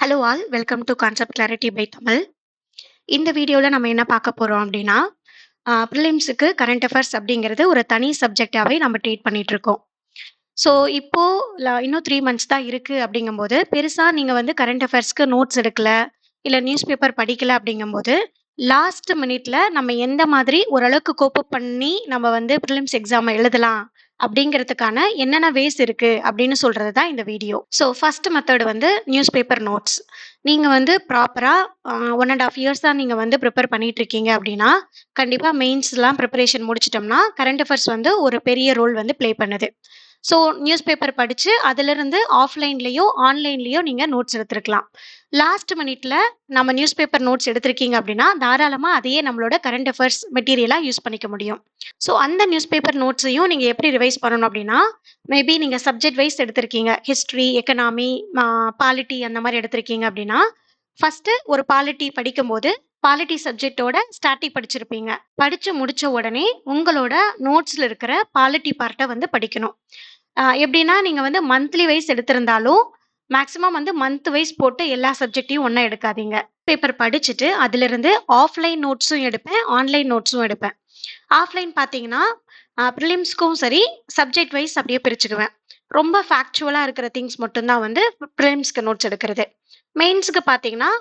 Hello all, welcome to concept clarity by Tamil. இந்த வீடியோல நம்ம என்ன பார்க்க போறோம் அப்படின்னா, பிரிலிம்ஸுக்கு கரண்ட் அஃபேர்ஸ் அப்படிங்கிறது ஒரு தனி சப்ஜெக்ட்டாவே நம்ம ட்ரீட் பண்ணிட்டு இருக்கோம். ஸோ இப்போ இன்னும் 3 மந்த்ஸ் தான் இருக்கு அப்படிங்கும்போது, பெருசா நீங்க வந்து கரண்ட் அஃபேர்ஸ்க்கு நோட்ஸ் எடுக்கல, இல்ல நியூஸ் பேப்பர் படிக்கல அப்படிங்கும்போது, லாஸ்ட் மினிட்ல நம்ம எந்த மாதிரி ஓரளவுக்கு கோப் அப் பண்ணி நம்ம வந்து பிரிலிம்ஸ் எக்ஸாம எழுதலாம் அப்படிங்கிறதுக்கான என்னென்ன வேஸ் இருக்கு அப்படின்னு சொல்றது தான் இந்த வீடியோ. ஸோ ஃபர்ஸ்ட் மெத்தட் வந்து நியூஸ் பேப்பர் நோட்ஸ். நீங்க வந்து ப்ராப்பரா 1 1/2 இயர்ஸா நீங்க வந்து ப்ரிப்பேர் பண்ணிட்டு இருக்கீங்க அப்படின்னா, கண்டிப்பா மெயின்ஸ்லாம் ப்ரிப்பரேஷன் முடிச்சிட்டோம்னா, கரண்ட் அஃபேர்ஸ் வந்து ஒரு பெரிய ரோல் வந்து ப்ளே பண்ணுது. ஸோ நியூஸ் பேப்பர் படிச்சு அதிலிருந்து ஆஃப்லைன்லயோ, ஆன்லைன்லயோ நீங்க நோட்ஸ் எடுத்திருக்கலாம். லாஸ்ட் மினிட்ல நம்ம நியூஸ் பேப்பர் நோட்ஸ் எடுத்திருக்கீங்க அப்படின்னா, தாராளமா அதையே நம்மளோட கரண்ட் அஃபேர்ஸ் மெட்டீரியலா யூஸ் பண்ணிக்க முடியும். ஸோ அந்த நியூஸ் பேப்பர் நோட்ஸையும் நீங்க எப்படி ரிவைஸ் பண்ணணும் அப்படின்னா, மேபி நீங்க சப்ஜெக்ட் வைஸ் எடுத்திருக்கீங்க. ஹிஸ்டரி, எக்கனாமி, பாலிட்டி அந்த மாரி எடுத்திருக்கீங்க அப்படின்னா, ஃபர்ஸ்ட்டு ஒரு பாலிட்டி படிக்கும்போது, பாலிட்டி சப்ஜெக்ட்டோட ஸ்டாட்டிக் படிச்சிருப்பீங்க. படிச்சு முடிச்ச உடனே உங்களோட நோட்ஸ்ல இருக்கிற பாலிட்டி பார்ட்ட வந்து படிக்கணும். எப்படின்னா, நீங்க வந்து மந்த்லி வைஸ் எடுத்திருந்தாலும், மேக்ஸிமம் வந்து மந்த் வைஸ் போட்டு எல்லா சப்ஜெக்ட்டையும் ஒண்ணா எடுக்காதீங்க. பேப்பர் படிச்சுட்டு, அதிலிருந்து ஆஃப்லைன் நோட்ஸும் எடுப்பேன், ஆன்லைன் நோட்ஸும் எடுப்பேன். ஆஃப்லைன் பார்த்தீங்கன்னா, பிரிலிம்ஸ்க்கும் சரி, சப்ஜெக்ட் வைஸ் அப்படியே பிரிச்சுக்குவேன். ரொம்ப ஃபேக்சுவலா இருக்கிற திங்ஸ் மட்டும் தான் வந்து பிரிலிம்ஸ்க்கு நோட்ஸ் எடுக்கிறது. மெயின்ஸ்க்கு பார்த்தீங்கன்னா,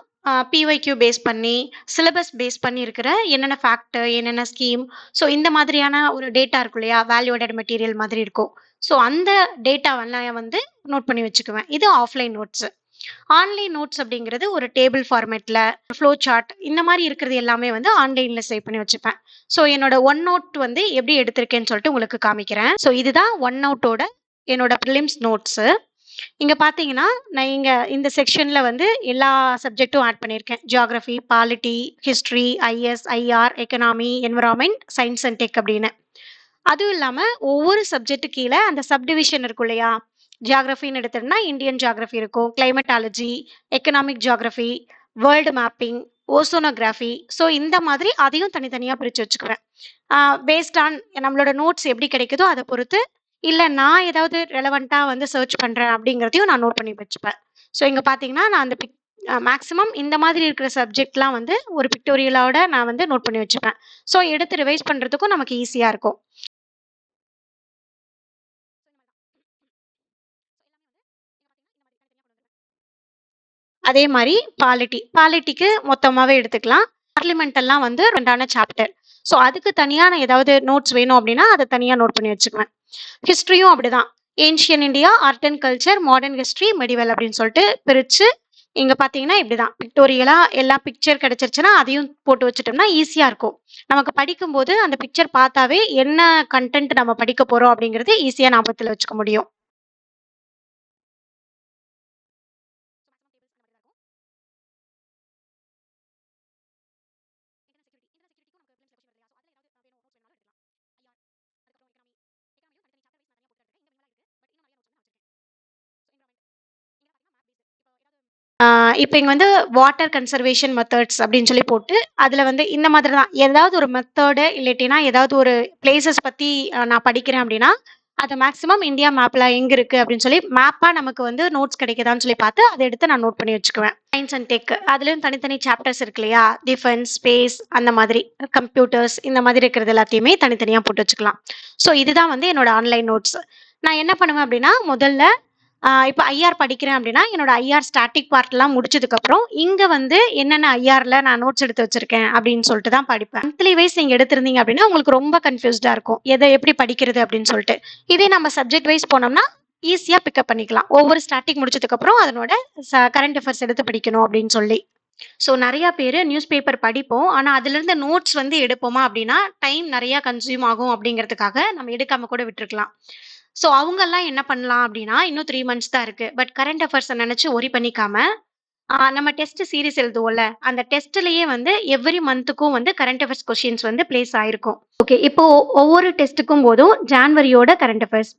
பிஒய்க்யூ பேஸ் பண்ணி, சிலபஸ் பேஸ் பண்ணி இருக்கிற என்னென்ன ஃபேக்ட், என்னென்ன ஸ்கீம், ஸோ இந்த மாதிரியான ஒரு டேட்டா இருக்கும் இல்லையா? வேல்யூ ஆடட் மெட்டீரியல் மாதிரி இருக்கும். ஸோ அந்த டேட்டாவெல்லாம் வந்து நோட் பண்ணி வச்சுக்குவேன். இது ஆஃப்லைன் நோட்ஸ். ஆன்லைன் நோட்ஸ் அப்படிங்கிறது ஒரு டேபிள் ஃபார்மேட்ல, ஃப்ளோ சார்ட் இந்த மாதிரி இருக்கிறது எல்லாமே வந்து ஆன்லைன்ல சேவ் பண்ணி வச்சுப்பேன். ஸோ என்னோட ஒன் நோட் வந்து எப்படி எடுத்திருக்கேன்னு சொல்லிட்டு உங்களுக்கு காமிக்கிறேன். ஸோ இதுதான் ஒன் நோட்டோட என்னோட ப்ரிலிம்ஸ் நோட்ஸு. இங்க பார்த்தீங்கன்னா, நான் இங்க இந்த செக்ஷன்ல வந்து எல்லா சப்ஜெக்ட்டும் ஆட் பண்ணியிருக்கேன். Geography, polity, history, IS, IR, economy, environment, science and tech அப்படின்னு. அதுவும் இல்லாம ஒவ்வொரு சப்ஜெக்ட் கீழ அந்த சப் டிவிஷன் இருக்கும் இல்லையா? ஜியோகிராஃபின்னு எடுத்தோம்னா இந்தியன் ஜியோகிராஃபி இருக்கும். Climatology, economic geography, world mapping, oceanography. So இந்த மாதிரி அதையும் தனித்தனியா பிரிச்சு வச்சுக்குவேன். பேஸ்ட் ஆன் நம்மளோட நோட்ஸ் எப்படி கிடைக்குதோ அத பொறுத்து, இல்ல நான் ஏதாவது ரெலவென்ட்டா வந்து சர்ச் பண்றேன் அப்படிங்கிறதையும் நான் நோட் பண்ணி வச்சுப்பேன். ஸோ இங்க பார்த்தீங்கன்னா, நான் அந்த மேக்ஸிமம் இந்த மாதிரி இருக்கிற சப்ஜெக்ட்லாம் வந்து ஒரு பிக்டோரியலோட நான் வந்து நோட் பண்ணி வச்சுப்பேன். ஸோ எடுத்து ரிவைஸ் பண்றதுக்கும் நமக்கு ஈஸியா இருக்கும். அதே மாரி பாலிட்டிக்கு மொத்தமாவே எடுத்துக்கலாம். பார்லிமெண்ட் எல்லாம் வந்து 2ஆன சாப்டர். ஸோ அதுக்கு தனியா நான் ஏதாவது நோட்ஸ் வேணும் அப்டின்னா, அத தனியா நோட் பண்ணி வச்சுக்குவேன். ஹிஸ்டரியும் அப்படிதான். Ancient India, art and culture, modern history, medieval அப்படின்னு சொல்லிட்டு பிரிச்சு, இங்க பார்த்தீங்கன்னா இப்படிதான். பிக்டோரியலா எல்லா பிக்சர் கிடைச்சிருச்சுன்னா, அதையும் போட்டு வச்சுட்டோம்னா ஈஸியா இருக்கும். நமக்கு படிக்கும்போது அந்த பிக்சர் பார்த்தாவே என்ன கன்டென்ட் நம்ம படிக்க போறோம் அப்படிங்கிறது ஈஸியா ஞாபகத்துல வச்சுக்க முடியும். ஆ இப்ப இங்க வந்து வாட்டர் கன்சர்வேஷன் மெத்தட்ஸ் அப்படின்னு சொல்லி போட்டு, அதுல வந்து இந்த மாதிரி தான். ஏதாவது ஒரு மெத்தடு இல்லாட்டினா ஏதாவது ஒரு பிளேஸஸ் பத்தி நான் படிக்கிறேன் அப்படின்னா, அத மேக்ஸிமம் இந்தியா மேப்ல எங்க இருக்கு அப்படின்னு சொல்லி மேப்பா நமக்கு வந்து நோட்ஸ் கிடைக்குதான்னு சொல்லி பார்த்து, அத எடுத்து நான் நோட் பண்ணி வச்சுக்குவேன். சயன்ஸ் அண்ட் டெக் அதுலயும் தனித்தனி சாப்டர்ஸ் இருக்கு இல்லையா? டிஃபென்ஸ், ஸ்பேஸ் அந்த மாதிரி, கம்ப்யூட்டர்ஸ் இந்த மாதிரி இருக்கிறது எல்லாத்தையுமே தனித்தனியா போட்டு வச்சுக்கலாம். ஸோ இதுதான் வந்து என்னோட ஆன்லைன் நோட்ஸ். நான் என்ன பண்ணுவேன் அப்படின்னா, முதல்ல இப்ப ஐஆர் படிக்கிறேன் அப்படின்னா, என்னோட ஐஆர் ஸ்டாட்டிக் பார்ட்லாம் முடிச்சதுக்கப்புறம், இங்க வந்து என்னென்ன ஐஆர்ல நான் நோட்ஸ் எடுத்து வச்சிருக்கேன் அப்படின்னு சொல்லிட்டு தான் படிப்பேன். மந்த்லி வைஸ் நீங்க எடுத்திருந்தீங்க அப்படின்னா, உங்களுக்கு ரொம்ப கன்ஃப்யூஸ்டா இருக்கும். எத எப்படி படிக்கிறது அப்படின்னு சொல்லிட்டு. இதே நம்ம சப்ஜெக்ட் வைஸ் போனோம்னா, ஈஸியா பிக்கப் பண்ணிக்கலாம். ஒவ்வொரு ஸ்டாட்டிக் முடிச்சதுக்கப்புறம் அதனோட கரண்ட் அஃபேர்ஸ் எடுத்து படிக்கணும் அப்படின்னு சொல்லி. ஸோ நெறைய பேரு நியூஸ் பேப்பர் படிப்போம். ஆனா, அதிலிருந்து நோட்ஸ் வந்து எடுப்போமா அப்படின்னா, டைம் நெறைய கன்சியூம் ஆகும் அப்படிங்கிறதுக்காக நம்ம எடுக்காம கூட விட்டுருக்கலாம். ஸோ அவங்கலாம் என்ன பண்ணலாம் அப்படின்னா, இன்னும் 3 மந்த்ஸ் தான் இருக்கு. பட் கரண்ட் அஃபேர்ஸ நெனச்சு வொரி பண்ணிக்காம, நம்ம டெஸ்ட் சீரிஸ் எழுதுவோம்ல, அந்த டெஸ்ட்லயே வந்து எவ்ரி மந்த்துக்கும் வந்து கரண்ட் அஃபேர்ஸ் கொஸ்டின்ஸ் வந்து பிளேஸ் ஆயிருக்கும். ஓகே. இப்போ ஒவ்வொரு டெஸ்ட்டுக்கும் போதும் ஜான்வரியோட கரண்ட் அஃபேர்ஸ்,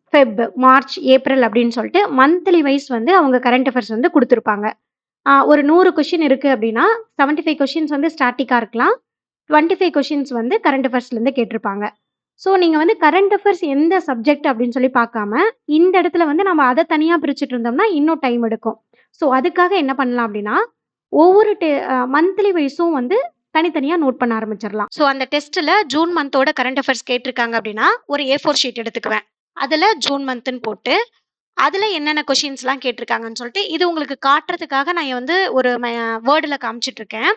மார்ச், ஏப்ரல் அப்படின்னு சொல்லிட்டு மந்த்லி வைஸ் வந்து அவங்க கரண்ட் அஃபேர்ஸ் வந்து குடுத்திருப்பாங்க. ஒரு 100 கொஸ்டின் இருக்கு அப்படின்னா, 75 கொஸ்டின்ஸ் வந்து ஸ்டாட்டிக்கா இருக்கலாம். 25 கொஸ்டின்ஸ் வந்து கரண்ட் அஃபேர்ஸ்லேருந்து கேட்டிருப்பாங்க. ஸோ நீங்க வந்து கரண்ட் அஃபேர்ஸ் எந்த சப்ஜெக்ட் அப்படின்னு சொல்லி பார்க்காம, இந்த இடத்துல வந்து நம்ம அத தனியா பிரிச்சுட்டு இருந்தோம்னா, இன்னும் டைம் எடுக்கும். ஸோ அதுக்காக என்ன பண்ணலாம் அப்படின்னா, ஒவ்வொரு மந்த்லி வைஸும் வந்து தனித்தனியா நோட் பண்ண ஆரம்பிச்சிரலாம். ஸோ அந்த டெஸ்ட்ல ஜூன் மந்தோட கரண்ட் அஃபேர்ஸ் கேட்டிருக்காங்க அப்படின்னா, ஒரு A4 ஷீட் எடுத்துக்குவேன். அதுல ஜூன் மந்த்ன்னு போட்டு, அதுல என்னென்ன கொஸ்டின்ஸ்லாம் கேட்டிருக்காங்கன்னு சொல்லிட்டு, இது உங்களுக்கு காட்டுறதுக்காக நான் வந்து ஒரு வேர்டுல காமிச்சிட்டு இருக்கேன்.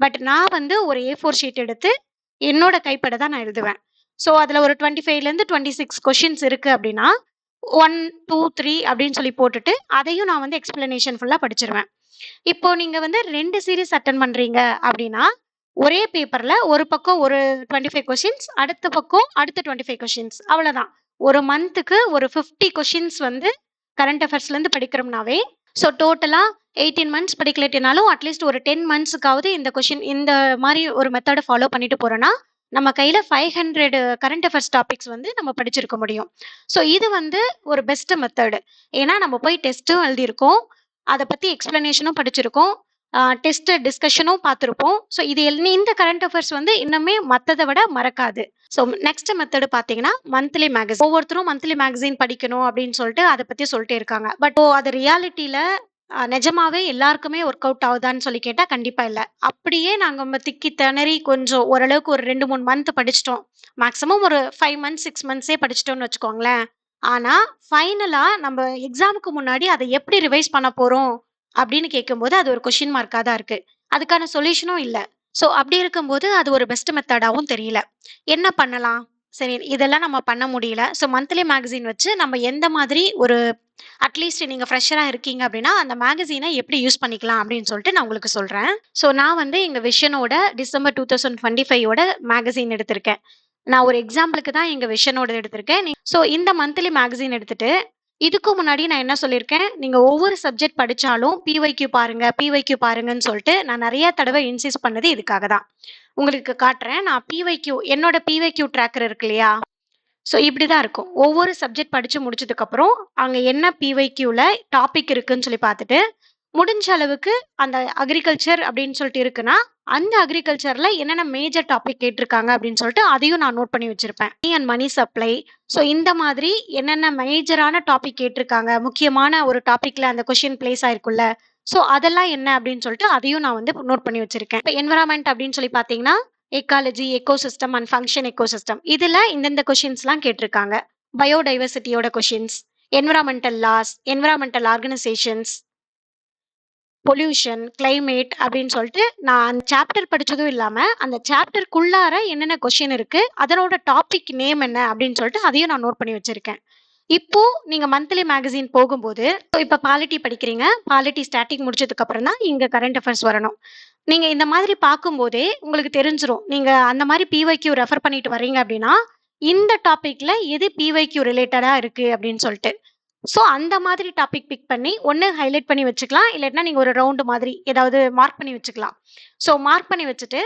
பட் நான் வந்து ஒரு A4 ஷீட் எடுத்து, என்னோட கைப்பட தான் நான் எழுதுவேன். ஸோ அதுல ஒரு 25லேருந்து 26 கொஸ்டின்ஸ் இருக்கு அப்படின்னா, 1, 2, 3 அப்படின்னு சொல்லி போட்டுட்டு, அதையும் நான் வந்து எக்ஸ்ப்ளனேஷன் ஃபுல்லா படிச்சிருவேன். இப்போ நீங்க வந்து 2 சீரிஸ் அட்டெண்ட் பண்றீங்க அப்படின்னா, ஒரே பேப்பர்ல ஒரு பக்கம் ஒரு 25 கொஸ்டின்ஸ், அடுத்த பக்கம் அடுத்த 25 கொஸ்டின்ஸ் அவ்வளதான். ஒரு மந்த்துக்கு ஒரு 50 கொஸ்டின்ஸ் வந்து கரண்ட் அஃபேர்ஸ்லேருந்து படிக்கிறோம்னாவே, ஸோ டோட்டலா 18 மந்த்ஸ் படிக்கலாட்டினாலும் அட்லீஸ்ட் ஒரு 10 மந்த்ஸ்க்காவது இந்த மாரி ஒரு மெத்தட ஃபாலோ பண்ணிட்டு போறோம்னா, நம்ம கையில 500 கரண்ட் அஃபேர்ஸ் டாபிக்ஸ் வந்து நம்ம படிச்சிருக்க முடியும். ஸோ இது வந்து ஒரு பெஸ்ட் மெத்தடு. ஏன்னா நம்ம போய் டெஸ்ட்டும் எழுதியிருக்கோம். அத பத்தி எக்ஸ்ப்ளனேஷனும் படிச்சிருக்கோம். டெஸ்ட் டிஸ்கஷனும் பார்த்திருப்போம். ஸோ இது இந்த கரண்ட் அஃபேர்ஸ் வந்து இன்னுமே மத்தத விட மறக்காது. ஸோ நெக்ஸ்ட் மெத்தட் பார்த்தீங்கன்னா, மந்த்லி மேகசின். ஒவ்வொருத்தரும் மந்த்லி மேகசின் படிக்கணும் அப்படின்னு சொல்லிட்டு அத பத்தி சொல்லிட்டே இருக்காங்க. பட் அது ரியாலிட்டில நிஜமாவே எல்லாருக்குமே ஒர்க் அவுட் ஆகுதான்னு சொல்லி கேட்டா கண்டிப்பா இல்ல. அப்படியே நாங்க திக்கி திணறி கொஞ்சம் ஓரளவுக்கு ஒரு 2, 3 மந்த் படிச்சுட்டோம். மேக்ஸிமம் ஒரு 5 மந்த்ஸ், 6 மந்த்ஸே படிச்சுட்டோம்னு வச்சுக்கோங்களேன். ஆனா, ஃபைனலா நம்ம எக்ஸாமுக்கு முன்னாடி அத எப்படி ரிவைஸ் பண்ண போறோம் அப்படின்னு கேட்கும்போது, அது ஒரு கொஸ்டின் மார்க்கா தான் இருக்கு. அதுக்கான சொல்யூஷனும் இல்ல. ஸோ அப்படி இருக்கும்போது, அது ஒரு பெஸ்ட் மெத்தடாவும் தெரியல. என்ன பண்ணலாம்? சரி, இதெல்லாம் நம்ம பண்ண முடியல. ஸோ மந்த்லி மேகசின் வச்சு நம்ம எந்த மாதிரி ஒரு அட்லீஸ்ட் நீங்க ஃப்ரெஷரா இருக்கீங்க அப்படின்னா, அந்த மேகசின எப்படி யூஸ் பண்ணிக்கலாம் அப்படின்னு சொல்லிட்டு நான் உங்களுக்கு சொல்றேன். ஸோ நான் வந்து எங்க விஷனோட டிசம்பர் 2025 மேகசின் எடுத்திருக்கேன். நான் ஒரு எக்ஸாம்பிளுக்கு தான் எங்க விஷனோடது எடுத்திருக்கேன். ஸோ இந்த மந்த்லி மேகசின் எடுத்துட்டு, இதுக்கு முன்னாடி நான் என்ன சொல்லியிருக்கேன், நீங்க ஒவ்வொரு சப்ஜெக்ட் படிச்சாலும் பிஒய்க்யூ பாருங்க, பிஒய்க்யூ பாருங்கன்னு சொல்லிட்டு நான் நெறைய தடவ இன்சிஸ்ட் பண்ணது இதுக்காக தான். உங்களுக்கு காட்டுறேன். நான் பிஒய்க்யூ என்னோட பிஒய்க்யூ ட்ராக்கர் இருக்கு இல்லையா? ஸோ இப்படிதான் இருக்கும். ஒவ்வொரு சப்ஜெக்ட் படிச்சு முடிச்சதுக்கப்புறம், அங்க என்ன பிஒய்க்யூல டாபிக் இருக்குன்னு சொல்லி பார்த்துட்டு, முடிஞ்ச அளவுக்கு அந்த அக்ரிகல்ச்சர் அப்படின்னு சொல்லிட்டு இருக்குன்னா, அந்த அக்ரிகல்ச்சர்ல என்னென்ன மேஜர் டாபிக் கேட்டிருக்காங்க அப்படின்னு சொல்லிட்டு அதையும் நான் நோட் பண்ணி வச்சிருப்பேன். Money supply. ஸோ இந்த மாதிரி என்னென்ன மேஜரான டாபிக் கேட்டிருக்காங்க, முக்கியமான ஒரு டாபிக்ல அந்த கொஸ்டின் பிளேஸ் ஆயிருக்குல்ல. ஸோ அதெல்லாம் என்ன அப்படின்னு சொல்லிட்டு அதையும் நான் வந்து நோட் பண்ணி வச்சிருக்கேன். இப்ப என்விரான்மென்ட் அப்படின்னு சொல்லி பார்த்தீங்கன்னா, ecology, ecosystem and function ecosystem. இதுல இந்தந்த கொஸ்டின்ஸ்லாம் கேட்டிருக்காங்க. பயோடைவர்சிட்டியோட questions, environmental loss, environmental organisations, pollution, climate அப்படின்னு சொல்லிட்டு நான் அந்த சாப்டர் படிச்சதும் இல்லாம, அந்த சாப்டருக்குள்ளார என்னென்ன கொஸ்டின் இருக்கு, அதனோட டாபிக் நேம் என்ன அப்படின்னு சொல்லிட்டு அதையும் நான் நோட் பண்ணி வச்சிருக்கேன். இப்போ நீங்க மந்த்லி மேகசின் போகும்போது, இப்ப பாலிட்டி படிக்கிறீங்க. பாலிட்டி ஸ்டாட்டிக் முடிச்சதுக்கு அப்புறம் தான் இங்க கரண்ட் அஃபேர்ஸ் வரணும். நீங்க இந்த மாதிரி பார்க்கும்போதே உங்களுக்கு தெரிஞ்சிரும். நீங்க அந்த மாரி பிஒய்க்யூ ரெஃபர் பண்ணிட்டு வர்றீங்க அப்படின்னா, இந்த டாபிக்ல எது பிஒய்க்யூ ரிலேட்டடா இருக்கு அப்படின்னு சொல்லிட்டு. ஸோ அந்த மாதிரி டாபிக் பிக் பண்ணி, ஒண்ணு ஹைலைட் பண்ணி வச்சுக்கலாம். இல்லாட்டினா நீங்க ஒரு ரவுண்ட் மாதிரி ஏதாவது மார்க் பண்ணி வச்சுக்கலாம். ஸோ மார்க் பண்ணி வச்சுட்டு,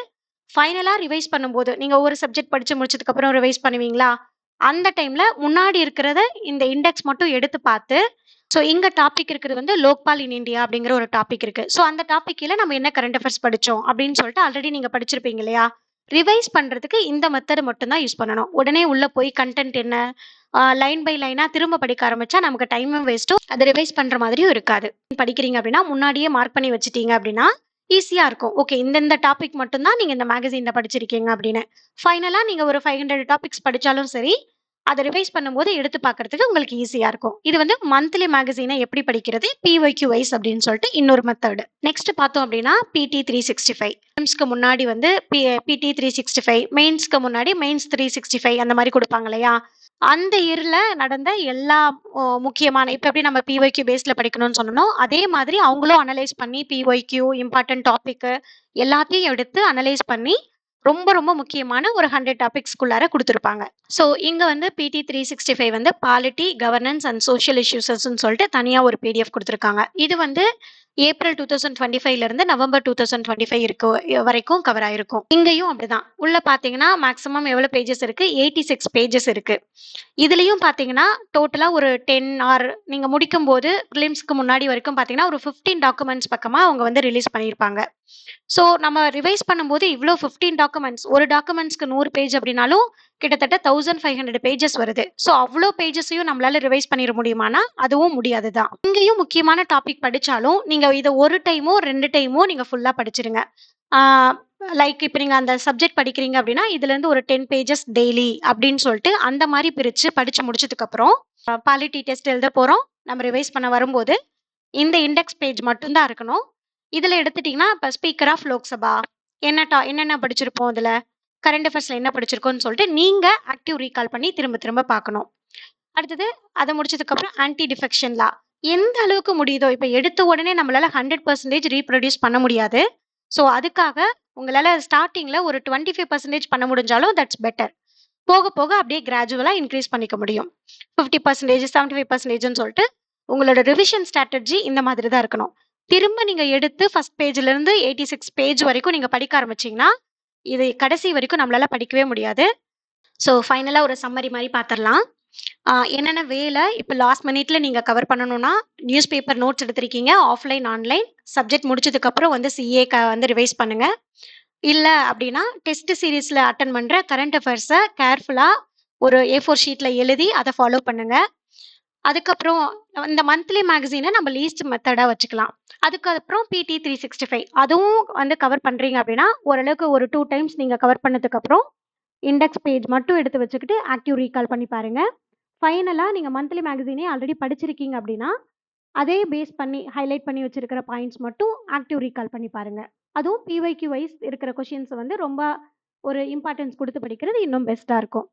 ஃபைனலா ரிவைஸ் பண்ணும்போது, நீங்க ஒவ்வொரு சப்ஜெக்ட் படிச்சு முடிச்சதுக்கு அப்புறம் ரிவைஸ் பண்ணுவீங்களா? அந்த டைம்ல முன்னாடி இருக்கிறத இந்த இண்டெக்ஸ் மட்டும் எடுத்து பார்த்து, ஸோ இங்க டாபிக் இருக்கிறது வந்து லோக்பால் இன் இந்தியா அப்படிங்கிற ஒரு டாபிக் இருக்கு. ஸோ அந்த டாபிக் கீழ நம்ம என்ன கரண்ட் அஃபேர்ஸ் படிச்சோம் அப்படின்னு சொல்லிட்டு ஆல்ரெடி நீங்க படிச்சிருப்பீங்க இல்லையா? ரிவைஸ் பண்றதுக்கு இந்த மெத்தட் மட்டும் தான் யூஸ் பண்ணணும். உடனே உள்ள போய் கன்டென்ட் என்ன, லைன் பை லைனா திரும்ப படிக்க ஆரம்பிச்சா நமக்கு டைமும் வேஸ்ட்டும், அது ரிவைஸ் பண்ற மாதிரியும் இருக்காது. படிக்கிறீங்க அப்படின்னா, முன்னாடியே மார்க் பண்ணி வச்சுட்டீங்க அப்படின்னா, ஈஸியா இருக்கும். ஓகே, இந்த டாபிக் மட்டும் தான் நீங்க இந்த மேகசின்ல படிச்சிருக்கீங்க அப்படின்னு. ஃபைனலா நீங்க ஒரு 500 டாபிக்ஸ் படிச்சாலும் சரி, அத ரிவைஸ் பண்ணும்போது எடுத்து பார்க்கறதுக்கு உங்களுக்கு ஈஸியா இருக்கும். இது வந்து மந்த்லி மேகசின எப்படி படிக்கிறது, பிஒய்க்யூ வைஸ் அப்படின்னு சொல்லிட்டு இன்னொரு மெத்தட். நெக்ஸ்ட் பார்த்தோம் அப்படின்னா, பிடி 365. பிலிம்ஸ்க்கு முன்னாடி வந்து பிடி 365, மெயின்ஸ்க்கு முன்னாடி மெயின்ஸ் 365 அந்த மாதிரி குடுப்பாங்க இல்லையா? அந்த இயர்ல நடந்த எல்லா முக்கியமான இப்ப எப்படி நம்ம பிஒய்க்யூ பேஸ்ல படிக்கணும்னு சொன்னோமோ, அதே மாதிரி அவங்களும் அனலைஸ் பண்ணி பிஒய்க்யூ, இம்பார்ட்டன்ட் டாபிக் எல்லாத்தையும் எடுத்து அனலைஸ் பண்ணி ரொம்ப ரொம்ப முக்கியமான ஒரு 100 டாபிக்ஸ்க்குள்ளார குடுத்திருப்பாங்க. ஸோ இங்க வந்து பிடி 365 வந்து பாலிட்டி, கவர்னன்ஸ் அண்ட் சோஷியல் இஷ்யூஸ்ன்னு சொல்லிட்டு தனியா ஒரு பிடிஎஃப் குடுத்திருக்காங்க. இது வந்து ஏப்ரல் 2025ல இருந்து நவம்பர் 2025 வரைக்கும் கவர் ஆயிருக்கும். இங்கேயும் அப்படிதான். உள்ள பார்த்தீங்கன்னா மேக்ஸிமம் எவ்வளவு பேஜஸ் இருக்கு? 86 பேஜஸ் இருக்கு. இதுலயும் பார்த்தீங்கன்னா, டோட்டலா ஒரு 10 ஆர் நீங்க முடிக்கும்போது பிலிம்ஸ்க்கு முன்னாடி வரைக்கும் பார்த்தீங்கன்னா, ஒரு 15 டாக்குமெண்ட்ஸ் பக்கமா அவங்க வந்து ரிலீஸ் பண்ணியிருப்பாங்க. ஸோ நம்ம ரிவைஸ் பண்ணும்போது இவ்ளோ 15 டாக்குமெண்ட்ஸ், ஒரு டாக்குமெண்ட்ஸ்க்கு 100 பேஜ் அப்படின்னாலும், கிட்டத்தட்ட 1500 பேஜஸ் வருது. ஸோ அவ்ளோ பேஜஸையும் நம்மளால ரிவைஸ் பண்ணிற முடியுமான்னா, அதுவும் முடியாது தான். இங்கேயும் முக்கியமான டாபிக் படிச்சாலும், நீங்க இத 1 டைமோ, 2 டைமோ நீங்க ஃபுல்லா படிச்சிருங்க. ஆ லைக் இப்ப நீங்க அந்த சப்ஜெக்ட் படிக்கிறீங்க அப்டின்னா, இதுலருந்து ஒரு 10 பேஜஸ் டெய்லி அப்டின்னு சொல்ட்டு, அந்த மாரி பிரிச்சு படிச்சு முடிச்சதுக்கப்புறம், பாலிட்டி டெஸ்ட் எழுத போறோம். நம்ம ரிவைஸ் பண்ண வரும்போது, இந்த இண்டெக்ஸ் பேஜ் மட்டும் தான் இருக்கணும். இதுல எடுத்துட்டீங்கன்னா, இப்ப ஸ்பீக்கர் ஆஃப் லோக்சபா என்னென்ன படிச்சிருப்போம் அதுல? கரண்ட் அஃபேர்ஸ்ல என்ன படிச்சிருக்கோம்னு சொல்லிட்டு, நீங்க ஆக்டிவ் ரீகால் பண்ணி திரும்ப திரும்ப பார்க்கணும். அடுத்தது அத முடிச்சதுக்கப்புறம் ஆன்டி டிஃபெக்ஷன் லா. எந்த அளவுக்கு முடியுதோ, இப்ப எடுத்த உடனே நம்மளால 100% ரீப்ரொடியூஸ் பண்ண முடியாது. ஸோ அதுக்காக உங்களால ஸ்டார்ட்டிங்ல ஒரு 25% பண்ண முடிஞ்சாலும் தட்ஸ் பெட்டர். போக போக அப்படியே கிராஜுவலா இன்கிரீஸ் பண்ணிக்க முடியும். 50%, 75%ன்னு சொல்ட்டு, உங்களோட ரிவிஷன் ஸ்ட்ராட்டஜி இந்த மாதிரி தான் இருக்கணும். திரும்ப நீங்க எடுத்து ஃபர்ஸ்ட் பேஜ்லருந்து 86 பேஜ் வரைக்கும் நீங்க படிக்க ஆரம்பிச்சீங்கன்னா, இது கடைசி வரைக்கும் நம்மளால படிக்கவே முடியாது. ஸோ ஃபைனலா ஒரு சம்மரி மாரி பார்த்துரலாம். என்னென்ன வேல இப்ப லாஸ்ட் மினிட்ல நீங்க கவர் பண்ணணும்னா, நியூஸ் பேப்பர் நோட்ஸ் எடுத்திருக்கீங்க. Offline, online. சப்ஜெக்ட் முடிச்சதுக்கப்புறம் வந்து சிஏ வந்து ரிவைஸ் பண்ணுங்க. இல்ல அப்டின்னா, டெஸ்ட் சீரிஸ்ல அட்டெண்ட் பண்ற கரண்ட் அஃபேர்ஸ கேர்ஃபுல்லா ஒரு A4 ஷீட்ல எழுதி அத ஃபாலோ பண்ணுங்க. அதுக்கப்புறம் இந்த மந்த்லி மேகசின நம்ம லீஸ்ட் மெத்தடா வச்சுக்கலாம். அதுக்கப்புறம் பிடி 365 அதுவும் வந்து கவர் பண்றீங்க அப்டின்னா, ஓரளவுக்கு ஒரு 2 டைம்ஸ் நீங்க கவர் பண்ணதுக்கப்புறம், இண்டெக்ஸ் பேஜ் மட்டும் எடுத்து வச்சுக்கிட்டு ஆக்டிவ் ரீகால் பண்ணி பாருங்க. ஃபைனலா நீங்க மந்த்லி மேகசினே ஆல்ரெடி படிச்சிருக்கீங்க அப்டின்னா, அதே பேஸ் பண்ணி ஹைலைட் பண்ணி வச்சிருக்கிற பாயிண்ட்ஸ் மட்டும் ஆக்டிவ் ரீகால் பண்ணி பாருங்க. அதுவும் பிஒய்க்யூ வைஸ் இருக்கிற கொஸ்டின்ஸ் வந்து ரொம்ப ஒரு இம்பார்ட்டன்ஸ் குடுத்து படிக்கிறது இன்னும் பெஸ்ட்டா இருக்கும்.